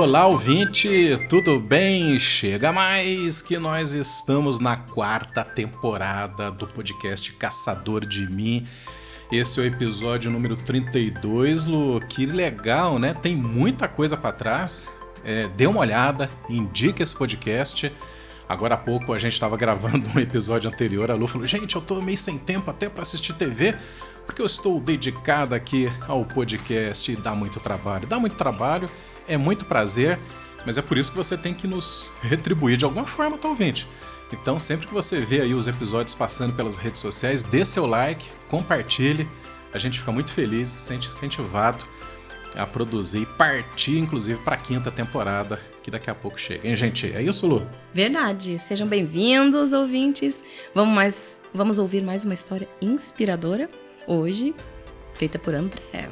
Olá, ouvinte, tudo bem? Chega mais que nós estamos na 4ª temporada do podcast Caçador de Mim. Esse é o episódio número 32, Lu. Que legal, né? Tem muita coisa para trás. Dê uma olhada, indique esse podcast. Agora há pouco a gente estava gravando um episódio anterior, a Lu falou, gente, eu tô meio sem tempo até para assistir TV, porque eu estou dedicada aqui ao podcast e dá muito trabalho, é muito prazer, mas é por isso que você tem que nos retribuir de alguma forma, tá, ouvinte? Então, sempre que você vê aí os episódios passando pelas redes sociais, dê seu like, compartilhe, a gente fica muito feliz, se sente incentivado a produzir e partir, inclusive, para a 5ª temporada, que daqui a pouco chega. Hein, gente? É isso, Lu? Verdade. Sejam bem-vindos, ouvintes. Vamos ouvir mais uma história inspiradora, hoje, feita por André.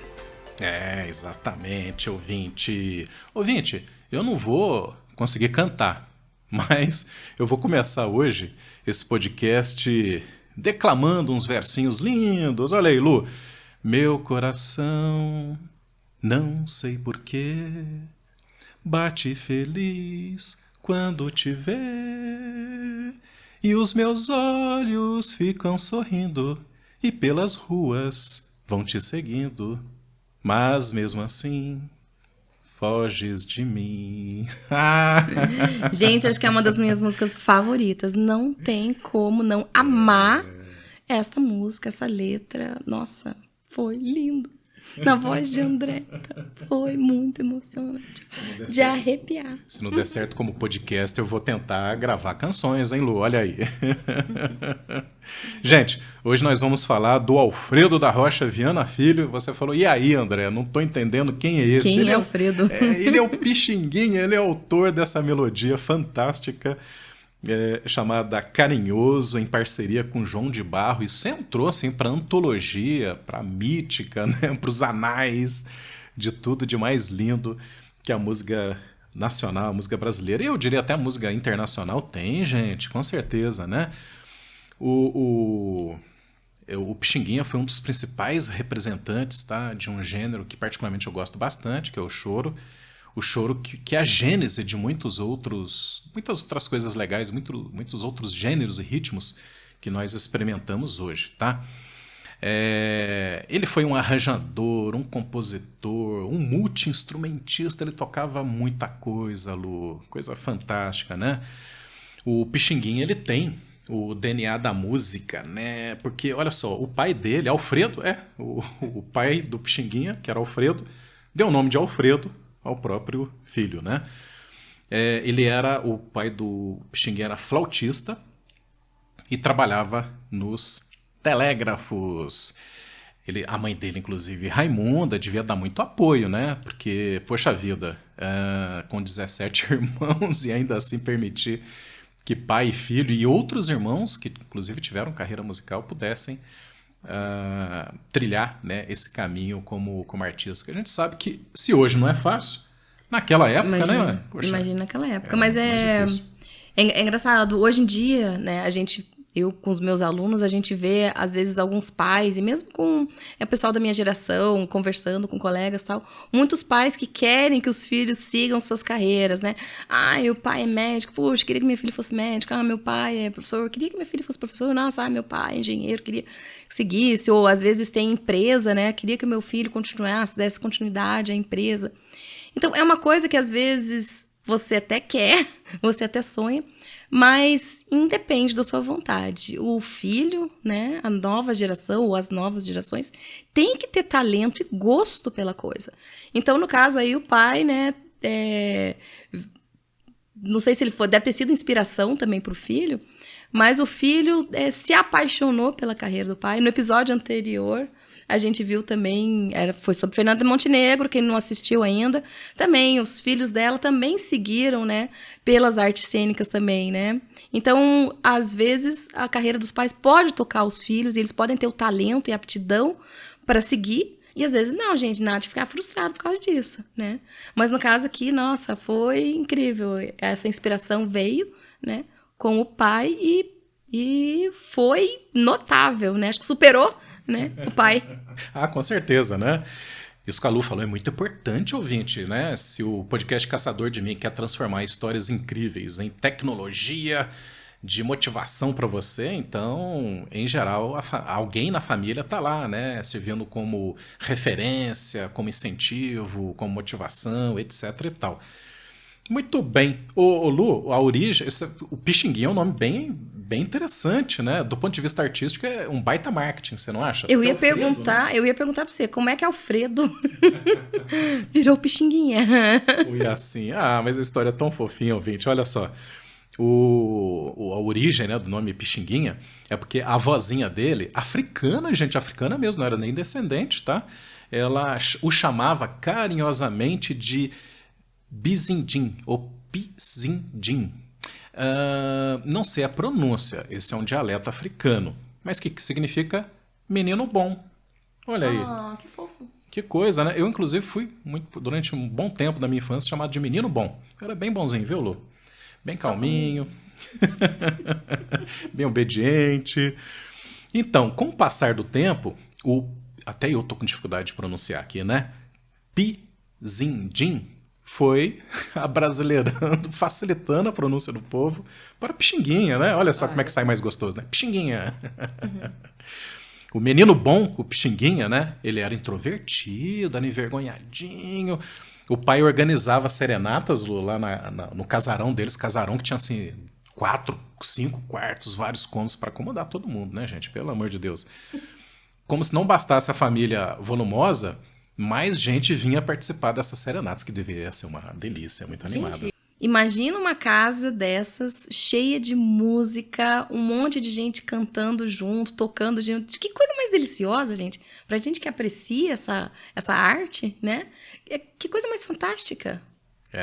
Exatamente, ouvinte. Ouvinte, eu não vou conseguir cantar, mas eu vou começar hoje esse podcast declamando uns versinhos lindos. Olha aí, Lu. Meu coração, não sei porquê, bate feliz quando te vê, e os meus olhos ficam sorrindo, e pelas ruas vão te seguindo. Mas mesmo assim, foges de mim. Gente, acho que é uma das minhas músicas favoritas. Não tem como não amar esta música, essa letra. Nossa, foi lindo. Na voz de André, foi muito emocionante. De arrepiar. Se não der certo como podcast, eu vou tentar gravar canções, hein, Lu? Olha aí. Gente, hoje nós vamos falar do Alfredo da Rocha Viana Filho. Você falou, e aí, André? Não tô entendendo quem é esse. Quem é Alfredo? Ele é o Pixinguinha, ele é autor dessa melodia fantástica, chamada Carinhoso, em parceria com João de Barro. Isso entrou assim, para antologia, para mítica, né? Para os anais de tudo de mais lindo que a música nacional, a música brasileira, e eu diria até a música internacional tem, gente, com certeza, né? O Pixinguinha foi um dos principais representantes, tá, de um gênero que particularmente eu gosto bastante, que é o choro. O choro que é a gênese de muitas outras coisas legais, muitos outros gêneros e ritmos que nós experimentamos hoje, tá? Ele foi um arranjador, um compositor, um multi-instrumentista, ele tocava muita coisa, Lu, coisa fantástica, né? O Pixinguinha, ele tem o DNA da música, né? Porque, olha só, o pai dele, Alfredo, o pai do Pixinguinha, que era Alfredo, deu o nome de Alfredo ao próprio filho, né? O pai do Pixinguinha era flautista e trabalhava nos telégrafos. A mãe dele, inclusive, Raimunda, devia dar muito apoio, né? Porque, poxa vida, com 17 irmãos e ainda assim permitir que pai e filho e outros irmãos, que inclusive tiveram carreira musical, pudessem trilhar, né, esse caminho como artista. Que a gente sabe que, se hoje não é fácil, naquela época, imagina, né? Poxa, imagina naquela época. Mas é engraçado, hoje em dia, né, eu com os meus alunos, a gente vê, às vezes, alguns pais, e mesmo com o pessoal da minha geração, conversando com colegas e tal, muitos pais que querem que os filhos sigam suas carreiras, né? O pai é médico, puxa, queria que meu filho fosse médico, meu pai é professor, queria que meu filho fosse professor, nossa, meu pai é engenheiro, queria que seguisse, ou às vezes tem empresa, né? Queria que meu filho continuasse, desse continuidade à empresa. Então, é uma coisa que às vezes você até quer, você até sonha, mas independe da sua vontade. O filho, né, a nova geração ou as novas gerações tem que ter talento e gosto pela coisa. Então, no caso aí, o pai, né, não sei se ele deve ter sido inspiração também para o filho, mas o filho se apaixonou pela carreira do pai. No episódio anterior, a gente viu também, foi sobre Fernanda Montenegro, quem não assistiu ainda. Também, os filhos dela também seguiram, né, pelas artes cênicas também, né? Então, às vezes, a carreira dos pais pode tocar os filhos, e eles podem ter o talento e a aptidão para seguir, e às vezes não, gente, nada de ficar frustrado por causa disso, né? Mas no caso aqui, nossa, foi incrível. Essa inspiração veio, né, com o pai e foi notável, né? Acho que superou, né, o pai. Com certeza, né? Isso que a Lu falou é muito importante, ouvinte, né? Se o podcast Caçador de Mim quer transformar histórias incríveis em tecnologia de motivação para você, então, em geral, alguém na família tá lá, né? Servindo como referência, como incentivo, como motivação, etc e tal. Muito bem. Ô, Lu, a origem, o Pixinguinha é um nome bem interessante, né? Do ponto de vista artístico, é um baita marketing, você não acha? Eu Porque ia Alfredo, né? perguntar, eu ia perguntar pra você, como é que Alfredo virou Pixinguinha? Fui assim. Ah, mas a história é tão fofinha, ouvinte. Olha só. A origem, né, do nome Pixinguinha é porque a vozinha dele, africana, gente, africana mesmo, não era nem descendente, tá? Ela o chamava carinhosamente de Bizindim, ou Pizindim. Não sei a pronúncia, esse é um dialeto africano. Mas o que significa menino bom? Olha aí. Ah, que fofo. Que coisa, né? Eu, inclusive, fui durante um bom tempo da minha infância chamado de menino bom. Eu era bem bonzinho, viu, Lu? Bem Só comigo. calminho, bem obediente. Então, com o passar do tempo, até eu tô com dificuldade de pronunciar aqui, né? Pizindim foi abrasileirando, facilitando a pronúncia do povo para Pixinguinha, né? Olha só como é que sai mais gostoso, né? Pixinguinha. Uhum. O menino bom, o Pixinguinha, né? Ele era introvertido, era envergonhadinho. O pai organizava serenatas lá no casarão deles, casarão que tinha assim 4, 5 quartos, vários cômodos para acomodar todo mundo, né, gente? Pelo amor de Deus. Como se não bastasse a família volumosa, mais gente vinha participar dessas serenatas, que deveria ser uma delícia, muito animada. Gente, imagina uma casa dessas, cheia de música, um monte de gente cantando junto, tocando junto. Que coisa mais deliciosa, gente. Pra gente que aprecia essa arte, né? Que coisa mais fantástica.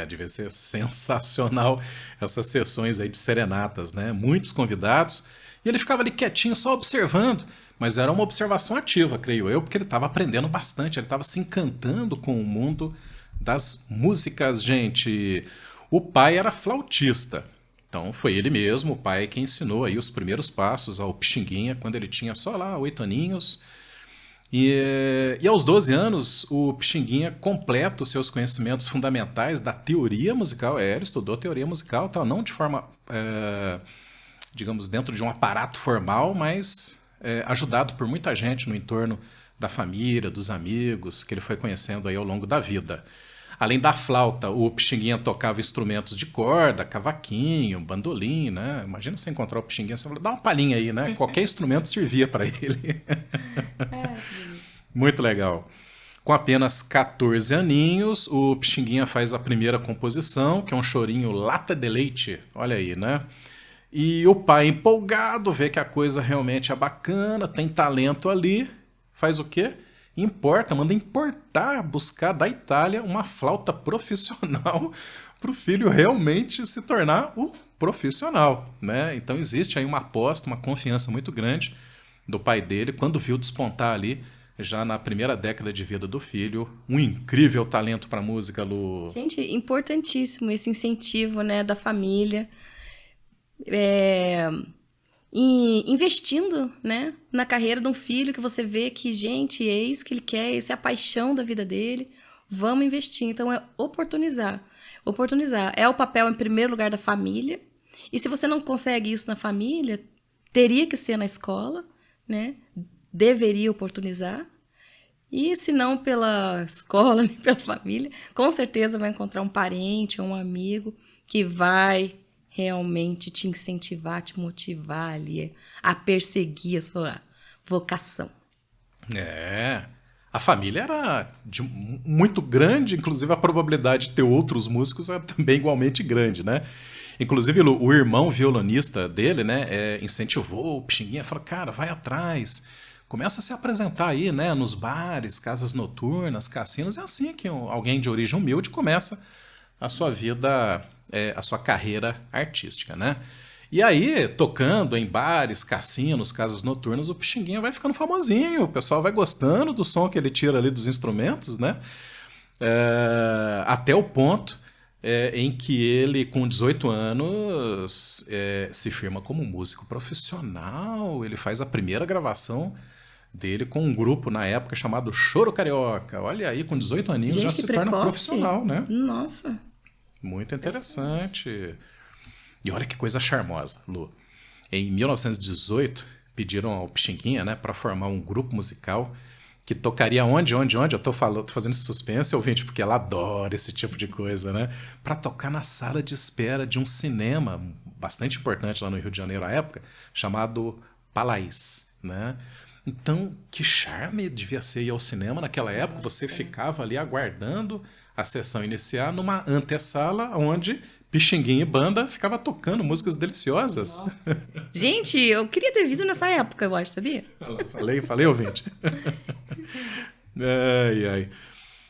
Devia ser sensacional essas sessões aí de serenatas, né? Muitos convidados. E ele ficava ali quietinho, só observando. Mas era uma observação ativa, creio eu, porque ele estava aprendendo bastante, ele estava se encantando com o mundo das músicas, gente. O pai era flautista. Então foi ele mesmo, o pai, que ensinou aí os primeiros passos ao Pixinguinha, quando ele tinha só lá 8 aninhos. E aos 12 anos, o Pixinguinha completa os seus conhecimentos fundamentais da teoria musical. Ele estudou teoria musical, tal, não de forma, digamos, dentro de um aparato formal, mas ajudado por muita gente no entorno da família, dos amigos, que ele foi conhecendo aí ao longo da vida. Além da flauta, o Pixinguinha tocava instrumentos de corda, cavaquinho, bandolim, né? Imagina você encontrar o Pixinguinha, você fala, dá uma palhinha aí, né? Qualquer instrumento servia para ele. Muito legal. Com apenas 14 aninhos, o Pixinguinha faz a primeira composição, que é um chorinho lata de leite. Olha aí, né? E o pai, empolgado, vê que a coisa realmente é bacana, tem talento ali, faz o quê? Manda importar, buscar da Itália uma flauta profissional para o filho realmente se tornar o profissional, né? Então existe aí uma aposta, uma confiança muito grande do pai dele, quando viu despontar ali, já na primeira década de vida do filho, um incrível talento para música, Lu. Gente, importantíssimo esse incentivo, né, da família. E investindo, né, na carreira de um filho que você vê que, gente, é isso que ele quer, essa é a paixão da vida dele, vamos investir. Então, é oportunizar. Oportunizar. É o papel, em primeiro lugar, da família. E se você não consegue isso na família, teria que ser na escola, né? Deveria oportunizar. E se não pela escola, nem pela família, com certeza vai encontrar um parente ou um amigo que vai realmente te incentivar, te motivar ali a perseguir a sua vocação. A família era muito grande, inclusive a probabilidade de ter outros músicos era também igualmente grande, né? Inclusive o irmão violonista dele, né, incentivou o Pixinguinha, falou, cara, vai atrás, começa a se apresentar aí, né, nos bares, casas noturnas, cassinos, é assim que alguém de origem humilde começa a sua vida, a sua carreira artística, né? E aí, tocando em bares, cassinos, casas noturnas, o Pixinguinha vai ficando famosinho, o pessoal vai gostando do som que ele tira ali dos instrumentos, né? Até o ponto em que ele, com 18 anos, se firma como músico profissional, ele faz a primeira gravação dele com um grupo na época chamado Choro Carioca. Olha aí, com 18 aninhos Gente, já que se torna precoce. profissional, né? Nossa. Muito interessante. E olha que coisa charmosa, Lu. Em 1918, pediram ao Pixinguinha, né, para formar um grupo musical que tocaria onde? Eu tô fazendo esse suspense, ouvinte, porque ela adora esse tipo de coisa, né? Para tocar na sala de espera de um cinema bastante importante lá no Rio de Janeiro à época, chamado Palais, né? Então, que charme devia ser ir ao cinema naquela época. Você ficava ali aguardando a sessão iniciar numa antessala onde Pixinguinha e banda ficava tocando músicas deliciosas. Nossa. Gente, eu queria ter vindo nessa época, eu acho, sabia? Falei, ouvinte. Ai, ai.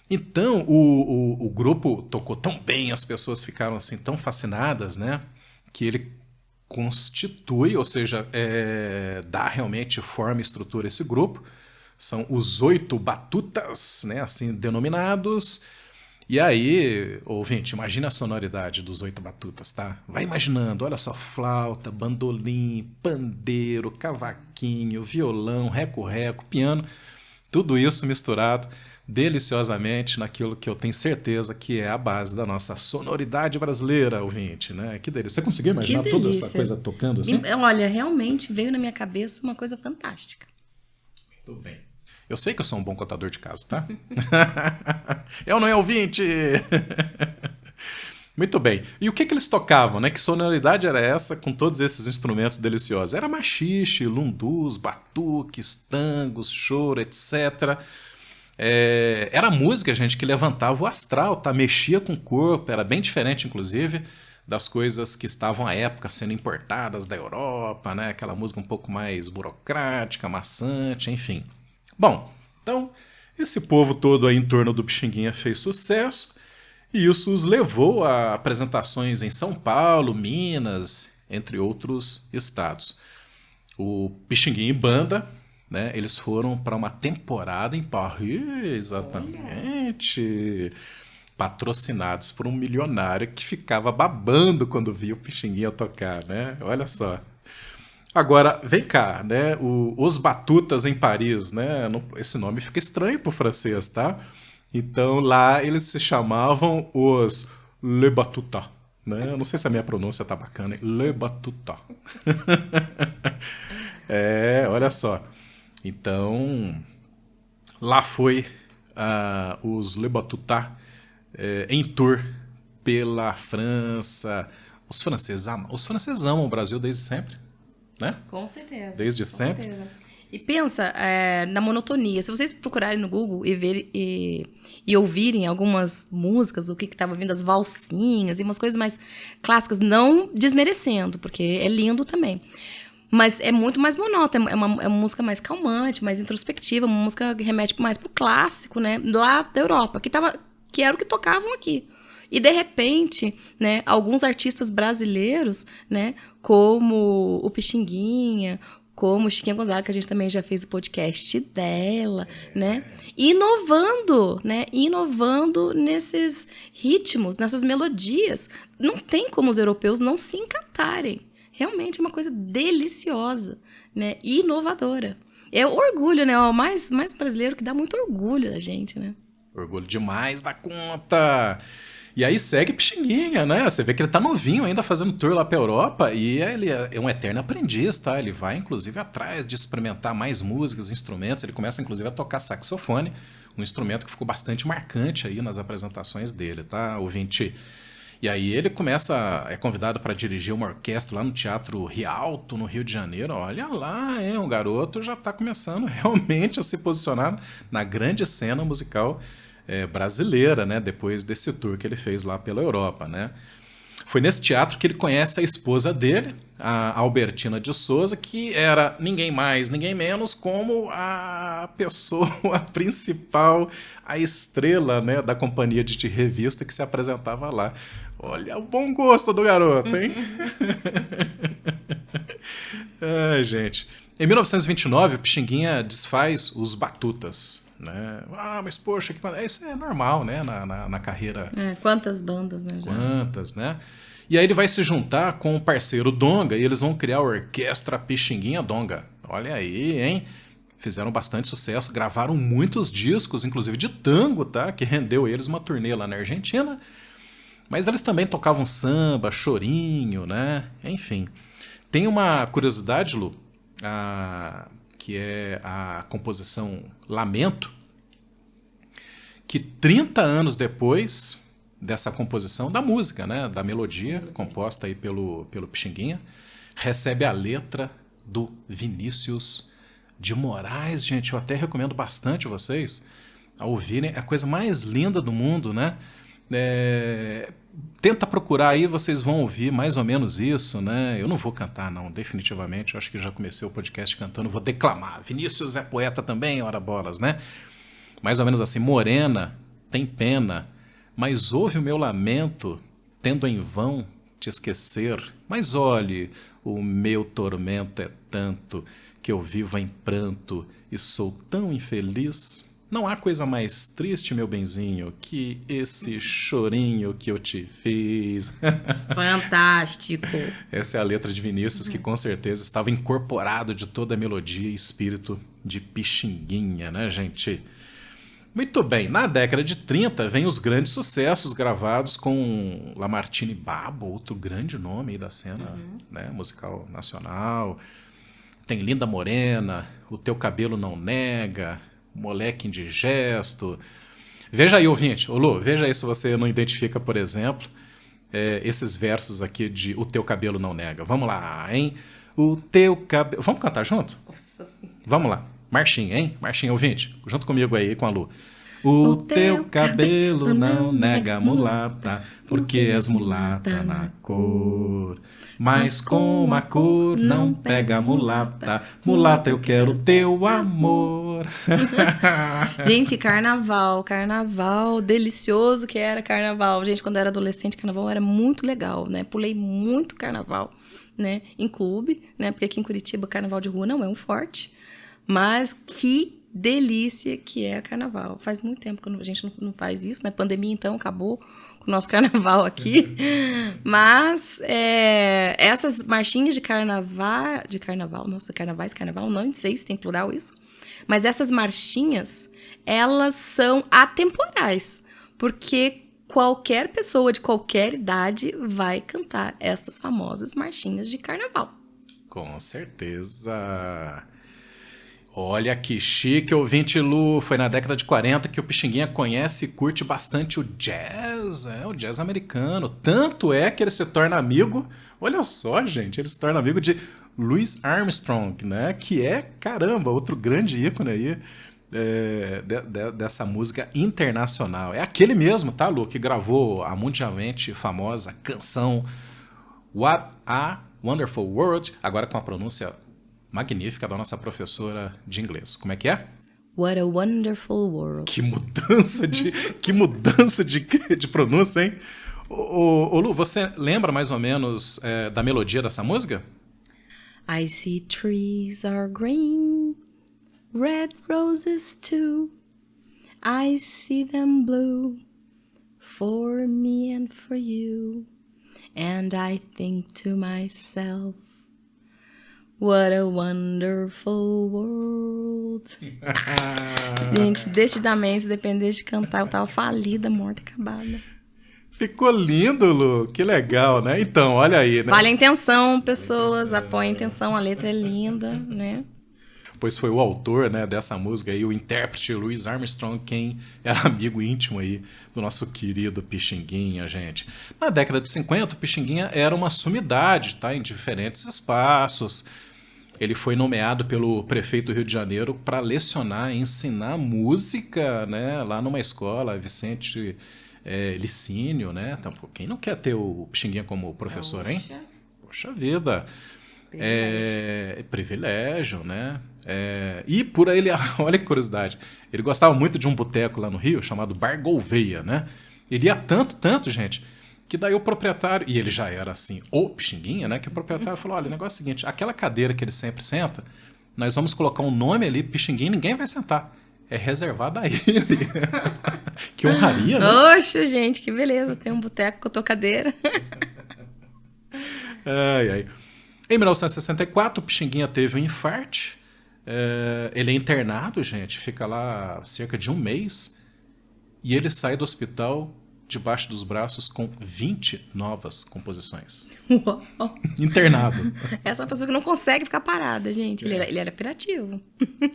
Então, o grupo tocou tão bem, as pessoas ficaram assim tão fascinadas, né? Que ele constitui, ou seja, dá realmente forma e estrutura a esse grupo. São os 8 batutas, né? Assim denominados. E aí, ouvinte, imagina a sonoridade dos 8 batutas, tá? Vai imaginando, olha só, flauta, bandolim, pandeiro, cavaquinho, violão, reco-reco, piano, tudo isso misturado deliciosamente naquilo que eu tenho certeza que é a base da nossa sonoridade brasileira, ouvinte, né? Que delícia. Você conseguiu imaginar toda essa coisa tocando assim? Olha, realmente veio na minha cabeça uma coisa fantástica. Muito bem. Eu sei que eu sou um bom contador de casos, tá? Eu não é ouvinte! Muito bem. E o que eles tocavam, né? Que sonoridade era essa com todos esses instrumentos deliciosos? Era machixe, lundus, batuques, tangos, choro, etc. Era música, gente, que levantava o astral, tá? Mexia com o corpo, era bem diferente, inclusive, das coisas que estavam à época sendo importadas da Europa, né? Aquela música um pouco mais burocrática, maçante, enfim. Bom, então, esse povo todo aí em torno do Pixinguinha fez sucesso e isso os levou a apresentações em São Paulo, Minas, entre outros estados. O Pixinguinha e banda, né, eles foram para uma temporada em Paris, exatamente, patrocinados por um milionário que ficava babando quando via o Pixinguinha tocar, né? Olha só. Agora, vem cá, né? Os Batutas em Paris, né? Esse nome fica estranho pro francês, tá? Então lá eles se chamavam os Le Batuta, né? Eu não sei se a minha pronúncia tá bacana, hein? Le Batuta. Olha só. Então, lá foi os Le Batuta em tour pela França. Os franceses amam o Brasil desde sempre. Né? Com certeza. Desde sempre. Certeza. E pensa na monotonia. Se vocês procurarem no Google e ouvirem algumas músicas, o que estava vindo, as valsinhas e umas coisas mais clássicas, não desmerecendo, porque é lindo também. Mas é muito mais monótono, é uma música mais calmante, mais introspectiva, uma música que remete mais pro clássico, né? Lá da Europa, que era o que tocavam aqui. E, de repente, né, alguns artistas brasileiros, né, como o Pixinguinha, como Chiquinha Gonzaga, que a gente também já fez o podcast dela, né, inovando nesses ritmos, nessas melodias. Não tem como os europeus não se encantarem. Realmente é uma coisa deliciosa, né, e inovadora. É o orgulho, né, o mais brasileiro, que dá muito orgulho da gente, né. Orgulho demais da conta! E aí segue Pixinguinha, né? Você vê que ele tá novinho ainda fazendo tour lá pra Europa e ele é um eterno aprendiz, tá? Ele vai, inclusive, atrás de experimentar mais músicas, instrumentos. Ele começa, inclusive, a tocar saxofone, um instrumento que ficou bastante marcante aí nas apresentações dele, tá, ouvinte? E aí ele é convidado para dirigir uma orquestra lá no Teatro Rialto, no Rio de Janeiro. Olha lá, hein? O garoto já tá começando realmente a se posicionar na grande cena musical brasileira, né? Depois desse tour que ele fez lá pela Europa, né? Foi nesse teatro que ele conhece a esposa dele, a Albertina de Souza, que era ninguém mais, ninguém menos como a pessoa principal, a estrela, né, da companhia de revista que se apresentava lá. Olha o bom gosto do garoto, hein? Ai, gente. Em 1929, o Pixinguinha desfaz os Batutas, né? Mas poxa, isso é normal, né? Na carreira. Quantas bandas, né? Já. Quantas, né? E aí ele vai se juntar com o parceiro Donga e eles vão criar a Orquestra Pixinguinha Donga. Olha aí, hein? fizeram bastante sucesso, gravaram muitos discos, inclusive de tango, tá? Que rendeu eles uma turnê lá na Argentina. Mas eles também tocavam samba, chorinho, né? Enfim. Tem uma curiosidade, Lu, que é a composição Lamento, que 30 anos depois dessa composição da música, né? Da melodia, composta aí pelo Pixinguinha, recebe a letra do Vinícius de Moraes, gente. Eu até recomendo bastante vocês a ouvirem. É a coisa mais linda do mundo, né? Tenta procurar aí, vocês vão ouvir mais ou menos isso, né? Eu não vou cantar, não, definitivamente. Eu acho que já comecei o podcast cantando, vou declamar. Vinícius é poeta também, ora bolas, né? Mais ou menos assim: morena, tem pena, mas ouve o meu lamento, tendo em vão te esquecer. Mas olhe, o meu tormento é tanto que eu vivo em pranto e sou tão infeliz. Não há coisa mais triste, meu benzinho, que esse chorinho que eu te fiz. Fantástico. Essa é a letra de Vinícius, que com certeza estava incorporado de toda a melodia e espírito de Pixinguinha, né, gente? Muito bem, na década de 30 vem os grandes sucessos gravados com Lamartine Babo, outro grande nome aí da cena, né, musical nacional. Tem Linda Morena, O Teu Cabelo Não Nega, Moleque Indigesto. Veja aí, ouvinte, Lu, veja aí se você não identifica, por exemplo, esses versos aqui de O Teu Cabelo Não Nega. Vamos lá, hein? O teu cabelo... Vamos cantar junto? Nossa Senhora. Vamos lá. Marchinha, hein? Marchinha, ouvinte, junto comigo aí com a Lu. O teu cabelo não nega mulata, porque és mulata na cor. Mas como a cor não pega mulata, mulata eu quero teu amor. Gente, carnaval, delicioso que era carnaval. Gente, quando eu era adolescente, carnaval era muito legal, né? Pulei muito carnaval, né? Em clube, né? Porque aqui em Curitiba, carnaval de rua não é um forte. Mas que delícia que é carnaval. Faz muito tempo que a gente não faz isso, né? Pandemia, então, acabou com o nosso carnaval aqui. Mas essas marchinhas de carnaval, nossa, carnaval, não sei se tem plural isso. Mas essas marchinhas, elas são atemporais. Porque qualquer pessoa de qualquer idade vai cantar estas famosas marchinhas de carnaval. Com certeza. Olha que chique, ouvinte, Lu. Foi na década de 40 que o Pixinguinha conhece e curte bastante o jazz americano. Tanto é que ele se torna amigo, olha só, gente, ele se torna amigo de Louis Armstrong, né? Que é, caramba, outro grande ícone aí dessa música internacional. É aquele mesmo, tá, Lu, que gravou a mundialmente famosa canção What a Wonderful World, agora com a pronúncia magnífica da nossa professora de inglês. Como é que é? What a Wonderful World. Que mudança de pronúncia, hein? Ô, Lu, você lembra mais ou menos da melodia dessa música? I see trees are green, red roses too. I see them blue, for me and for you. And I think to myself, what a wonderful world. Gente, decididamente, se dependesse de cantar, eu tava falida, morta, acabada. Ficou lindo, Lu. Que legal, né? Então, olha aí, né? Vale a intenção, pessoas. Apoiem a intenção, a letra é linda, né? Pois foi o autor, né, dessa música aí, o intérprete Louis Armstrong, quem era amigo íntimo aí do nosso querido Pixinguinha, gente. Na década de 50, o Pixinguinha era uma sumidade, tá? Em diferentes espaços. Ele foi nomeado pelo prefeito do Rio de Janeiro para lecionar, ensinar música, né, lá numa escola, Vicente Licínio, né? Então, quem não quer ter o Pixinguinha como professor, hein? Poxa vida. Privilégio, né? E por aí ele, olha que curiosidade, ele gostava muito de um boteco lá no Rio chamado Bar Gouveia, né? Ele ia tanto, gente, que daí o proprietário, e ele já era assim, o Pixinguinha, né? Que o proprietário falou, olha, o negócio é o seguinte, aquela cadeira que ele sempre senta, nós vamos colocar um nome ali, Pixinguinha, ninguém vai sentar. É reservado a ele. Que honraria, né? Oxe, gente, que beleza. Tem um boteco com a tua cadeira. Ai. Em 1964, o Pixinguinha teve um infarte. Ele é internado, gente, fica lá cerca de um mês e ele sai do hospital debaixo dos braços com 20 novas composições. Uau. Internado. Essa é uma pessoa que não consegue ficar parada, gente. Ele era pirativo.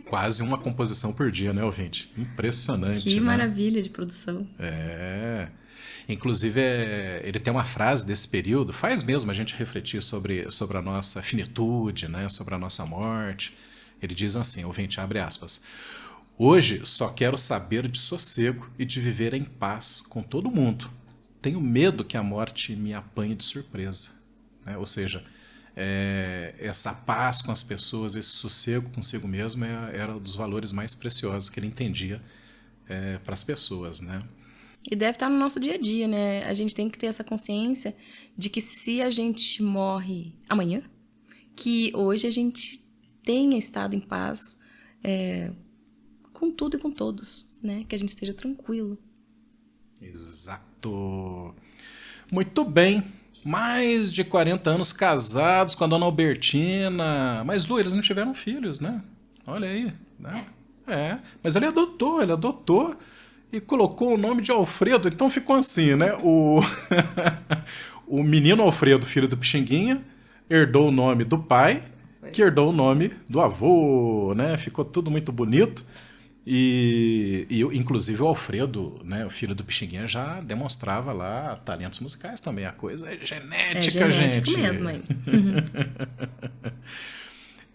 Quase uma composição por dia, né, ouvinte? Impressionante, Que né? maravilha de produção. Inclusive, ele tem uma frase desse período, faz mesmo a gente refletir sobre a nossa finitude, né? Sobre a nossa morte. Ele diz assim, ouvinte, abre aspas: hoje só quero saber de sossego e de viver em paz com todo mundo. Tenho medo que a morte me apanhe de surpresa. Né? Ou seja, essa paz com as pessoas, esse sossego consigo mesmo era um dos valores mais preciosos que ele entendia para as pessoas, né? E deve estar no nosso dia a dia, né? A gente tem que ter essa consciência de que se a gente morre amanhã, que hoje a gente tenha estado em paz com tudo e com todos, né? Que a gente esteja tranquilo. Exato. Muito bem. Mais de 40 anos casados com a dona Albertina. Mas, Lu, eles não tiveram filhos, né? Olha aí. Né? Mas ele adotou e colocou o nome de Alfredo. Então ficou assim, né? O menino Alfredo, filho do Pixinguinha, herdou o nome do pai, que herdou o nome do avô, né? Ficou tudo muito bonito. E inclusive o Alfredo, né, o filho do Pixinguinha, já demonstrava lá talentos musicais também. A coisa é genética, genético gente. Mesmo, hein?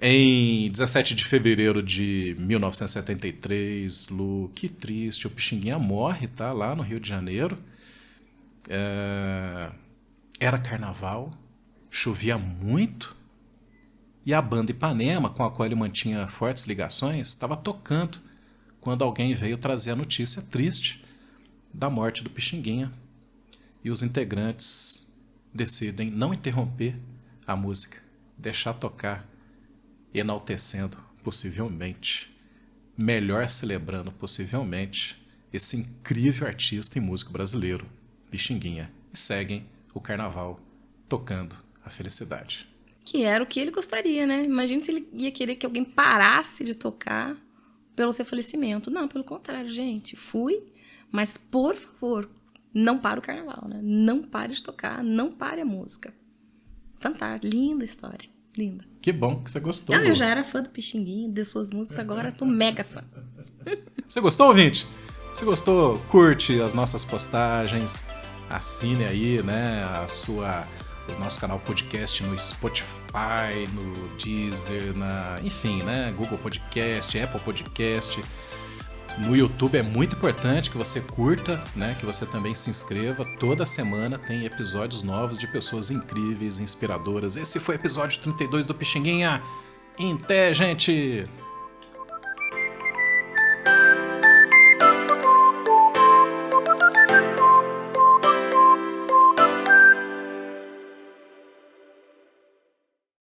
Em 17 de fevereiro de 1973, Lu, que triste, o Pixinguinha morre, tá? Lá no Rio de Janeiro. Era carnaval, chovia muito. E a banda Ipanema, com a qual ele mantinha fortes ligações, estava tocando quando alguém veio trazer a notícia triste da morte do Pixinguinha. E os integrantes decidem não interromper a música, deixar tocar, enaltecendo possivelmente, melhor celebrando possivelmente, esse incrível artista e músico brasileiro, Pixinguinha. E seguem o carnaval tocando a felicidade. Que era o que ele gostaria, né? Imagina se ele ia querer que alguém parasse de tocar pelo seu falecimento. Não, pelo contrário, gente. Fui, mas por favor, não pare o carnaval, né? Não pare de tocar, não pare a música. Fantástico, linda história, linda. Que bom que você gostou. Eu já era fã do Pixinguinha, de suas músicas, agora tô mega fã. Você gostou, ouvinte? Se gostou, curte as nossas postagens, assine aí, né, o nosso canal podcast no Spotify, no Deezer, enfim, né, Google Podcast, Apple Podcast. No YouTube é muito importante que você curta, né, que você também se inscreva. Toda semana tem episódios novos de pessoas incríveis, inspiradoras. Esse foi o episódio 32 do Pixinguinha. Em té, gente!